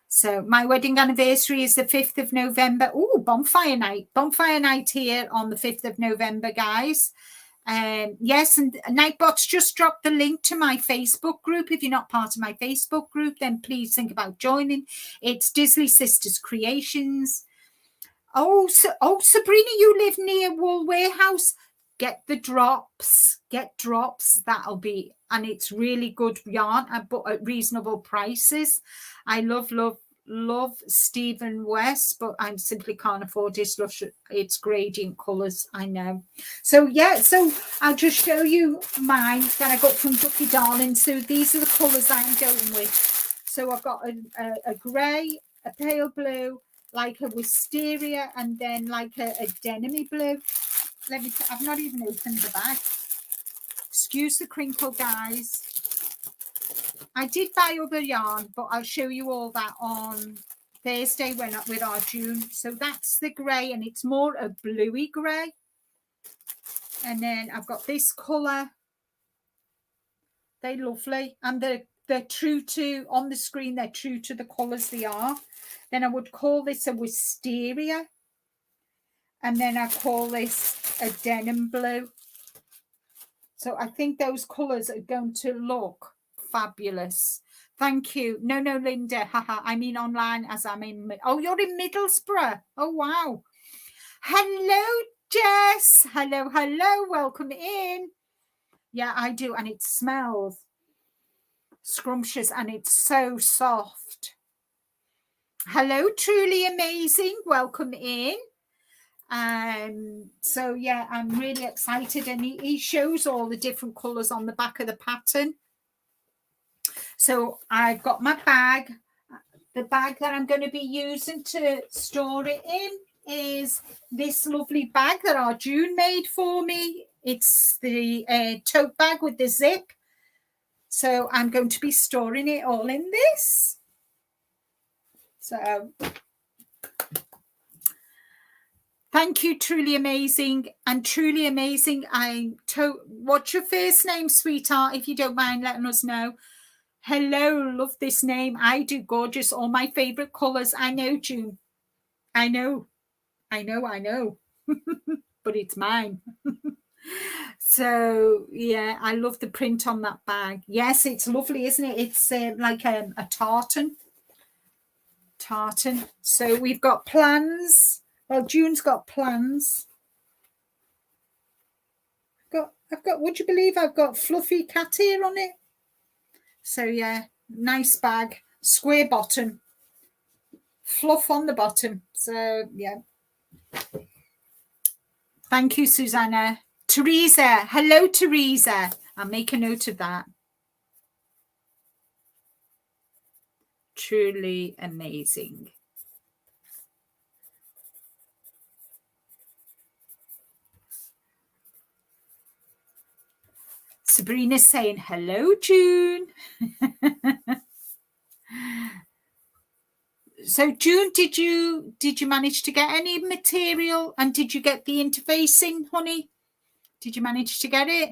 So my wedding anniversary is the 5th of November. Oh, bonfire night. Bonfire night here on the 5th of November, guys. Yes, and Nightbot's just dropped the link to my Facebook group. If you're not part of my Facebook group, then please think about joining. It's Disley Sisters Creations. Oh, Sabrina, you live near Wool Warehouse. Get the drops. Get drops. That'll be, and it's really good yarn, but at reasonable prices. I love Stephen West, but I simply can't afford its gradient colours. I know. So yeah, so I'll just show you mine that I got from Ducky Darling. So these are the colours I'm going with. So I've got a grey, a pale blue, like a wisteria, and then like a denim blue. I've not even opened the bag. Excuse the crinkle, guys. I did buy other yarn, but I'll show you all that on Thursday with our June. So that's the grey, and it's more a bluey grey. And then I've got this colour. They're lovely, and they're true to, on the screen, they're true to the colours they are. Then I would call this a wisteria. And then I call this a denim blue. So I think those colours are going to look fabulous. Thank you. No, Linda. Haha. I mean online, as I'm in. Oh, you're in Middlesbrough. Oh, wow. Hello, Jess. Hello. Welcome in. Yeah, I do. And it smells scrumptious, and it's so soft. Hello, Truly Amazing. Welcome in. So yeah, I'm really excited, and he shows all the different colors on the back of the pattern. So I've got my bag. The bag that I'm going to be using to store it in is this lovely bag that our June made for me. It's the tote bag with the zip. So I'm going to be storing it all in this. So thank you, Truly Amazing. And Truly Amazing, what's your first name, sweetheart? If you don't mind letting us know. Hello, love this name. I do, gorgeous. All my favorite colors. I know, June. I know. But it's mine. So yeah, I love the print on that bag. Yes, it's lovely, isn't it? It's like a tartan. So we've got plans. Well, June's got plans. I've got, would you believe I've got fluffy cat ear on it? So yeah, nice bag, square bottom, fluff on the bottom. So yeah. Thank you, Susanna. Teresa, hello, Teresa. I'll make a note of that. Truly amazing. Sabrina's saying hello, June. So June, did you manage to get any material, and did you get the interfacing, honey? Did you manage to get it?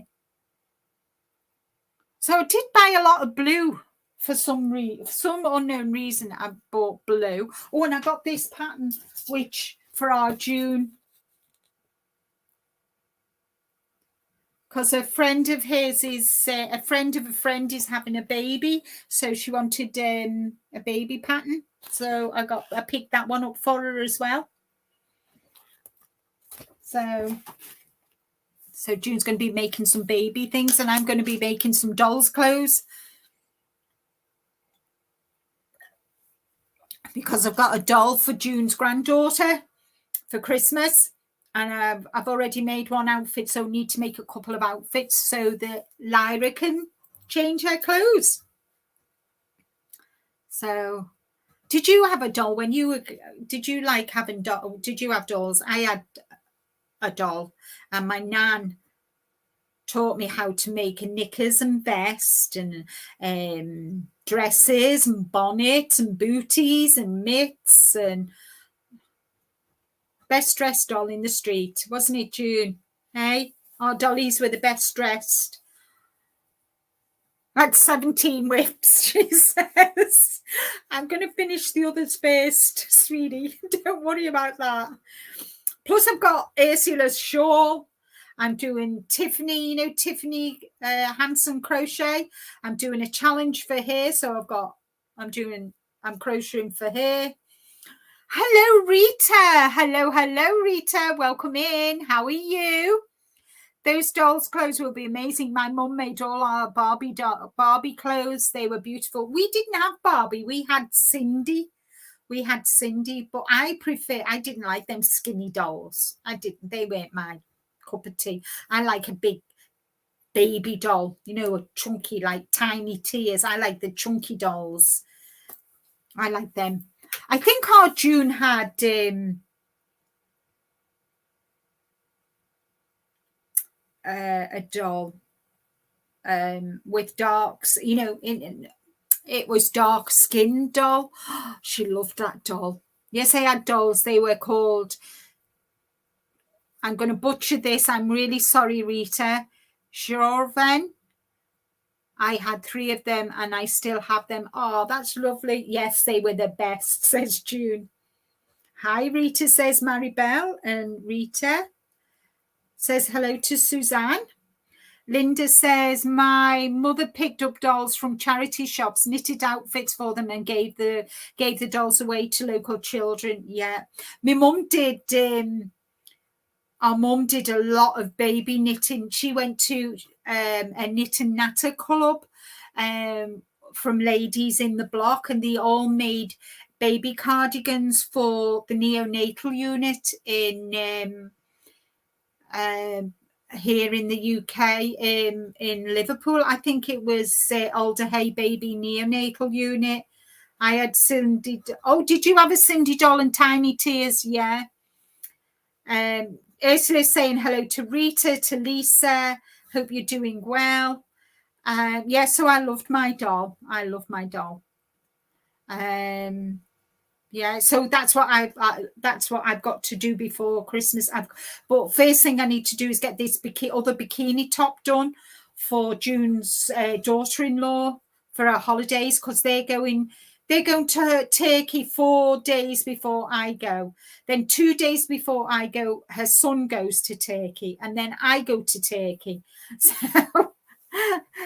So I did buy a lot of blue for some unknown reason. I bought blue. Oh, and I got this pattern, which for our June. Because a friend of his is a friend of a friend is having a baby, so she wanted a baby pattern. So I picked that one up for her as well. So June's going to be making some baby things, and I'm going to be making some dolls' clothes because I've got a doll for June's granddaughter for Christmas. And I've already made one outfit, so need to make a couple of outfits so that Lyra can change her clothes. So, did you have a doll when you were? Did you like having doll? Did you have dolls? I had a doll, and my nan taught me how to make a knickers and vest and dresses and bonnets and booties and mitts and. Best dressed doll in the street, wasn't it, June? Hey, our dollies were the best dressed. At 17 whips, she says. I'm going to finish the others first, sweetie. Don't worry about that. Plus, I've got Ursula's shawl. I'm doing Tiffany, Tiffany Hanson crochet. I'm doing a challenge for her, so I'm crocheting for her. Hello, Rita. Hello, Rita. Welcome in. How are you? Those dolls' clothes will be amazing. My mum made all our Barbie clothes. They were beautiful. We didn't have Barbie. We had Cindy. But I didn't like them skinny dolls. They weren't my cup of tea. I like a big baby doll, a chunky, like tiny tears. I like the chunky dolls. I like them. I think our June had a doll with darks, it was dark skin doll. She loved that doll. Yes, I had dolls. They were called, I'm going to butcher this. I'm really sorry, Rita. Jorven. I had 3 of them and I still have them. Oh, that's lovely. Yes, they were the best, says June. Hi, Rita, says Maribel. And Rita says hello to Suzanne. Linda says, my mother picked up dolls from charity shops, knitted outfits for them and gave the dolls away to local children. Yeah. My mum did, our mum did a lot of baby knitting. She went to a knit and natter club from ladies in the block, and they all made baby cardigans for the neonatal unit in here in the UK, in Liverpool. I think it was Alder Hay Baby Neonatal Unit. I had Cindy. Oh, did you have a Cindy doll and Tiny Tears? Yeah. Ursula's saying hello to Rita, to Lisa. Hope you're doing well. Yeah, so I loved my doll. Yeah, so that's what I've got to do before Christmas. But first thing I need to do is get this other bikini top done for June's daughter-in-law for her holidays, because they're going to Turkey 4 days before I go. Then 2 days before I go, her son goes to Turkey, and then I go to Turkey. So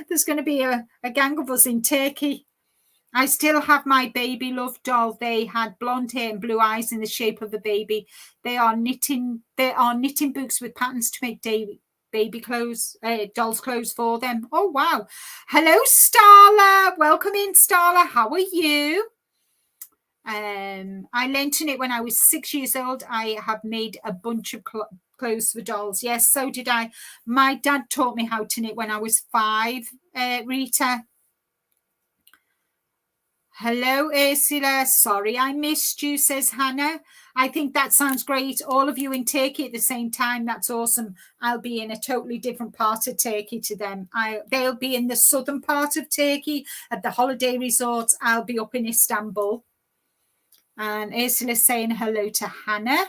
there's going to be a gang of us in Turkey. I still have my baby love doll. They had blonde hair and blue eyes in the shape of a baby. They are knitting books with patterns to make baby clothes, dolls' clothes for them. Oh, wow. Hello, Starla. Welcome in, Starla. How are you? I learned to knit when I was 6 years old. I have made a bunch of clothes for dolls. Yes, so did I. My dad taught me how to knit when I was 5, Rita. Hello, Ursula. Sorry I missed you, says Hannah. I think that sounds great. All of you in Turkey at the same time. That's awesome. I'll be in a totally different part of Turkey to them. They'll be in the southern part of Turkey at the holiday resorts. I'll be up in Istanbul. And Ursula's saying hello to Hannah.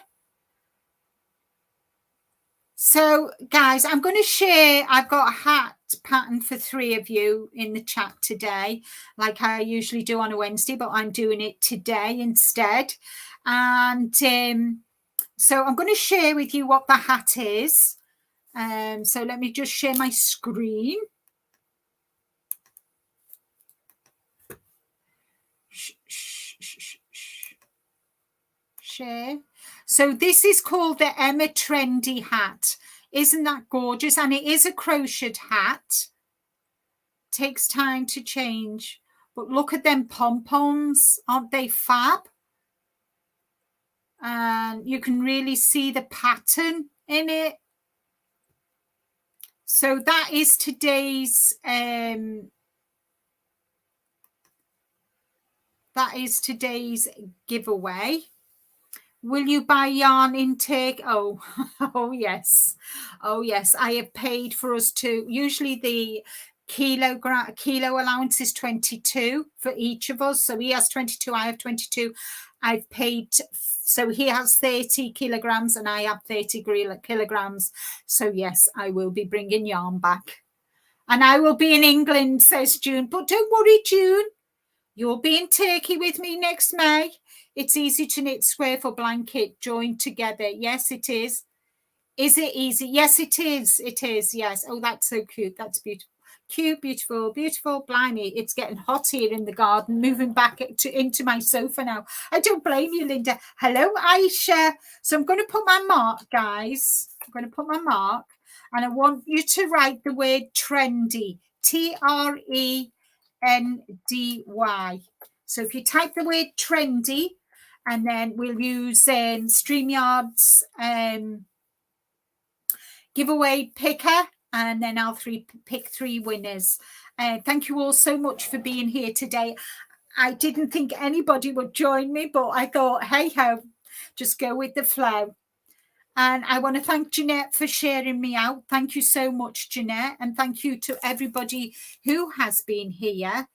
So, guys, I'm going to share. I've got a hat pattern for 3 of you in the chat today, like I usually do on a Wednesday, but I'm doing it today instead. And So I'm going to share with you what the hat is. So let me just share my screen. Share. So this is called the Emma Trendy hat. Isn't that gorgeous? And it is a crocheted hat. Takes time to change. But look at them pom-poms. Aren't they fab? And you can really see the pattern in it. So that is today's giveaway. Will you buy yarn intake? Oh, oh yes. Oh yes. I have paid for us to, usually the kilo allowance is 22 for each of us. So he has 22, I have 22. I've paid, so he has 30 kilograms and I have 30 kilograms. So yes, I will be bringing yarn back. And I will be in England, says June. But don't worry, June. You'll be in Turkey with me next May. It's easy to knit square for blanket joined together. Yes, it is. Is it easy? Yes, it is. It is. Yes. Oh, that's so cute. That's beautiful. Cute, beautiful, beautiful. Blimey, it's getting hot here in the garden. Moving back into my sofa now. I don't blame you, Linda. Hello, Aisha. So I'm going to put my mark, guys. I'm going to put my mark. And I want you to write the word trendy. Trendy. So if you type the word trendy, and then we'll use StreamYard's giveaway picker, and then I'll pick 3 winners. Thank you all so much for being here today. I didn't think anybody would join me, but I thought, hey ho, just go with the flow. And I want to thank Jeanette for sharing me out. Thank you so much, Jeanette. And thank you to everybody who has been here.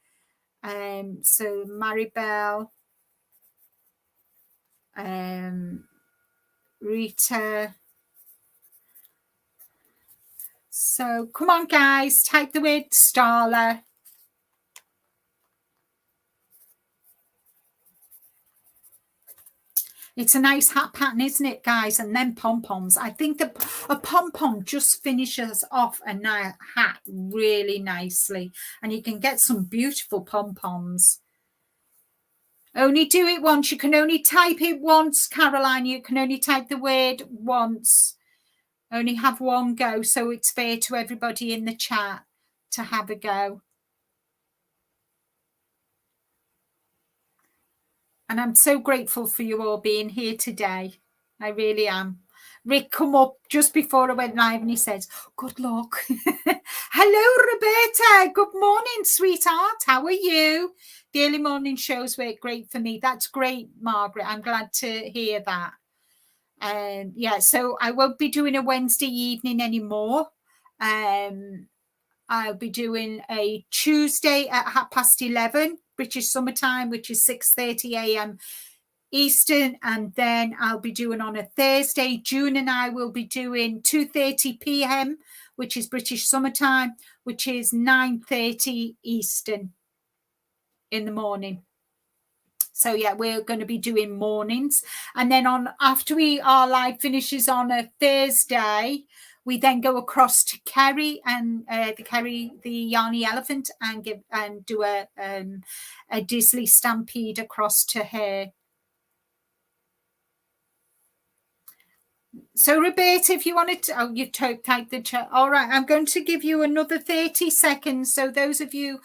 So Maribel, Rita. So come on, guys, type the word Starla. It's a nice hat pattern, isn't it, guys? And then pom-poms. I think a pom-pom just finishes off a hat really nicely. And you can get some beautiful pom-poms. Only do it once. You can only type it once, Caroline. You can only type the word once. Only have one go, so it's fair to everybody in the chat to have a go. And I'm so grateful for you all being here today. I really am. Rick come up just before I went live and he says, good luck. Hello, Roberta. Good morning, sweetheart. How are you? The early morning shows work great for me. That's great, Margaret. I'm glad to hear that. Yeah, so I won't be doing a Wednesday evening anymore. I'll be doing a Tuesday at 11:30 British summertime, which is 6:30 a.m. Eastern, and then I'll be doing on a Thursday. June and I will be doing 2:30 p.m., which is British summertime, which is 9:30 Eastern in the morning. So yeah, we're going to be doing mornings, and then after our live finishes on a Thursday, we then go across to Kerry and the Yarny Elephant and do a Disley Stampede across to her. So Roberta, if you wanted to, you type the chat. All right, I'm going to give you another 30 seconds. So those of you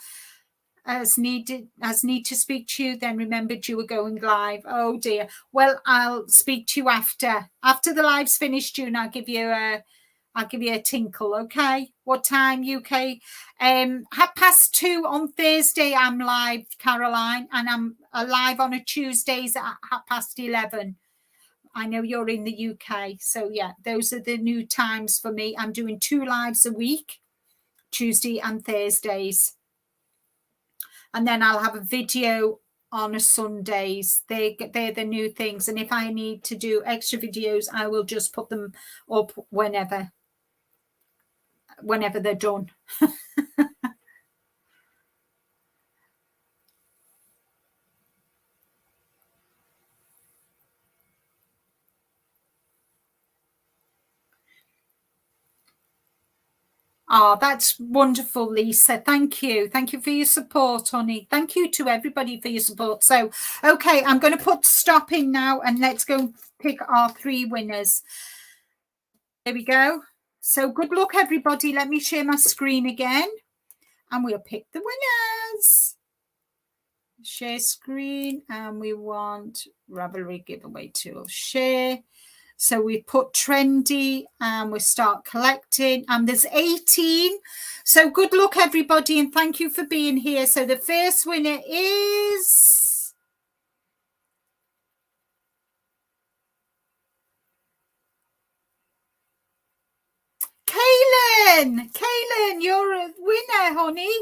as need to speak to you, then remembered you were going live. Oh dear. Well, I'll speak to you after the live's finished, June. I'll give you a tinkle. Okay. What time, UK? 2:30 on Thursday. I'm live, Caroline, and I'm live on a Tuesdays at 11:30. I know you're in the UK, so yeah, those are the new times for me. I'm doing 2 lives a week, Tuesday and Thursdays. And then I'll have a video on a Sundays. They're the new things. And if I need to do extra videos, I will just put them up whenever they're done. Oh, that's wonderful, Lisa. Thank you. Thank you for your support, honey. Thank you to everybody for your support. So, okay, I'm going to put stop in now and let's go pick our 3 winners. There we go. So good luck, everybody. Let me share my screen again and we'll pick the winners. Share screen, and we want Ravelry giveaway tool. Share. So we put trendy and we start collecting, and there's 18. So good luck, everybody, and thank you for being here. So the first winner is Kaylin. Kaylin, you're a winner, honey.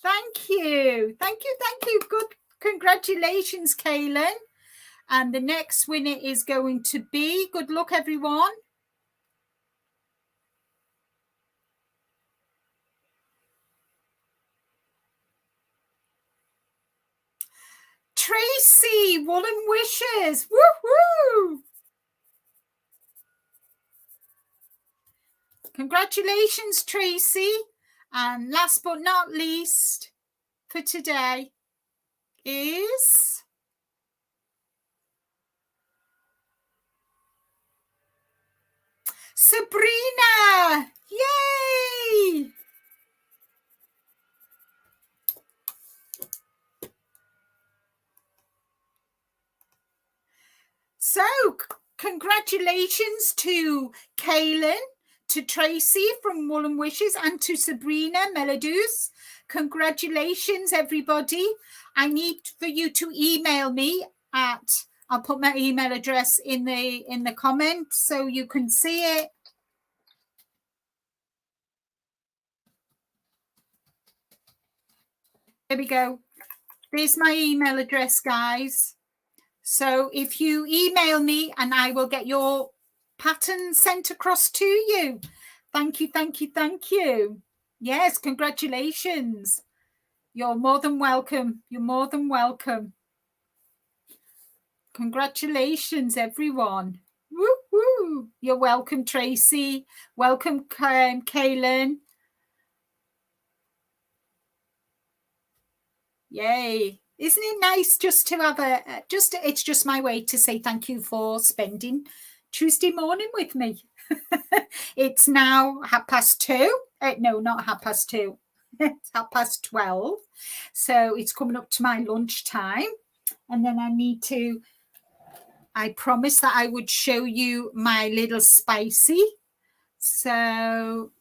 Thank you. Thank you. Thank you. Good. Congratulations, Kaylin. And the next winner is going to be, good luck, everyone. Tracy, Woolen Wishes. Woohoo! Congratulations, Tracy. And last but not least for today is Sabrina. Yay! So, congratulations to Kaylin, to Tracy from Woolen Wishes, and to Sabrina Melodus. Congratulations, everybody. I need for you to email me at, I'll put my email address in the comments so you can see it. There we go. There's my email address, guys. So if you email me, and I will get your pattern sent across to you. Thank you, thank you, thank you. Yes, congratulations. You're more than welcome. You're more than welcome. Congratulations, everyone. Woo-hoo. You're welcome, Tracy. Welcome, Kaylin. Yay. Isn't it nice just to have it's just my way to say thank you for spending Tuesday morning with me. It's now 2:30. No, not 2:30. It's 12:30. So it's coming up to my lunch time. And then I promised that I would show you my little spicy. So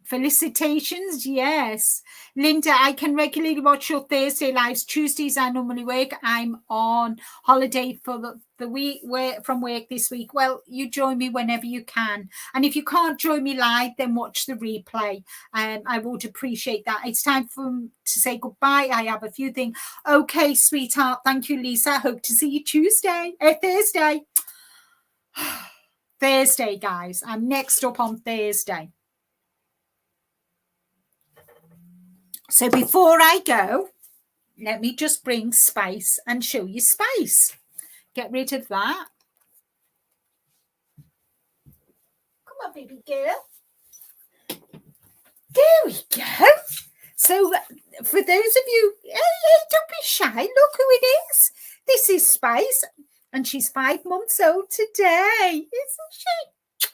felicitations. Yes, Linda, I can regularly watch your Thursday lives. Tuesdays I normally work. I'm on holiday for the week from work this week. Well, you join me whenever you can, and if you can't join me live, then watch the replay. I would appreciate that. It's time to say goodbye. I have a few things. Okay, sweetheart, thank you, Lisa. Hope to see you Thursday. Thursday, guys. I'm next up on Thursday. So before I go, let me just bring Spice and show you Spice. Get rid of that. Come on, baby girl. There we go. So for those of you, hey, don't be shy. Look who it is. This is Spice, and she's 5 months old today, isn't she?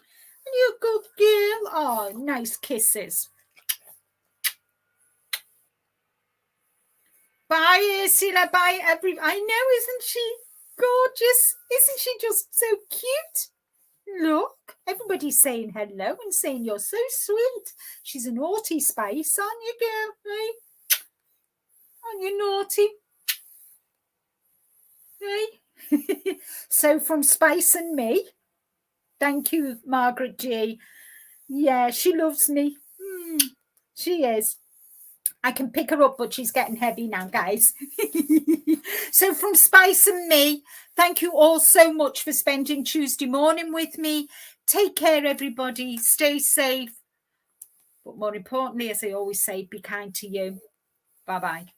And you're a good girl. Oh, nice kisses. Bye, Ursula. Bye, everyone. I know, isn't she gorgeous? Isn't she just so cute? Look, everybody's saying hello and saying you're so sweet. She's a naughty Spice, aren't you, girl? Hey? Aren't you naughty? Hey? So from Spice and me, thank you, Margaret G. Yeah, she loves me. She is. I can pick her up, but she's getting heavy now, guys. So from Spice and me, thank you all so much for spending Tuesday morning with me. Take care, everybody. Stay safe. But more importantly, as I always say, be kind to you. Bye-bye.